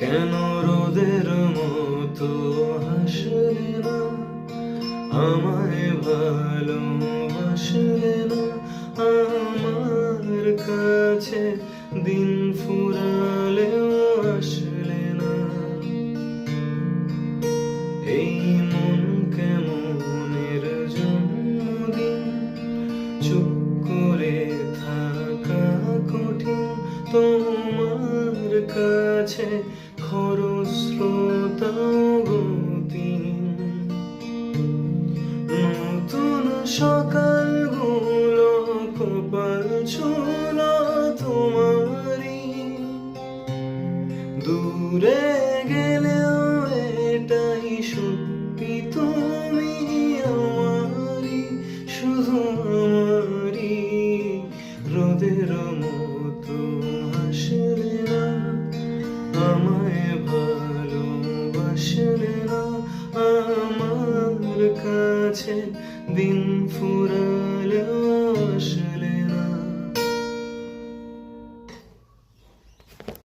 কেন রোদের মতো হাসলে না, আমায় ভালোবাসলে না। আমার কাছে দিন ফুরালেও আসলে না। এই মন কেমনের জন্মদিন, চুপ করে থাকা কঠিন। তোমার কাছে খরস্রোতাও গতিহীন। নতুন সকালগুলো কপাল ছুঁলো তোমারই, দূরে গেলেও এটাই সত্যি, তুমি আমারই, শুধু আমারই। রোদের মতো হাসলে না, আমায় ভালোবাসলে না। আমার কাছে দিন ফুরালেও আসলে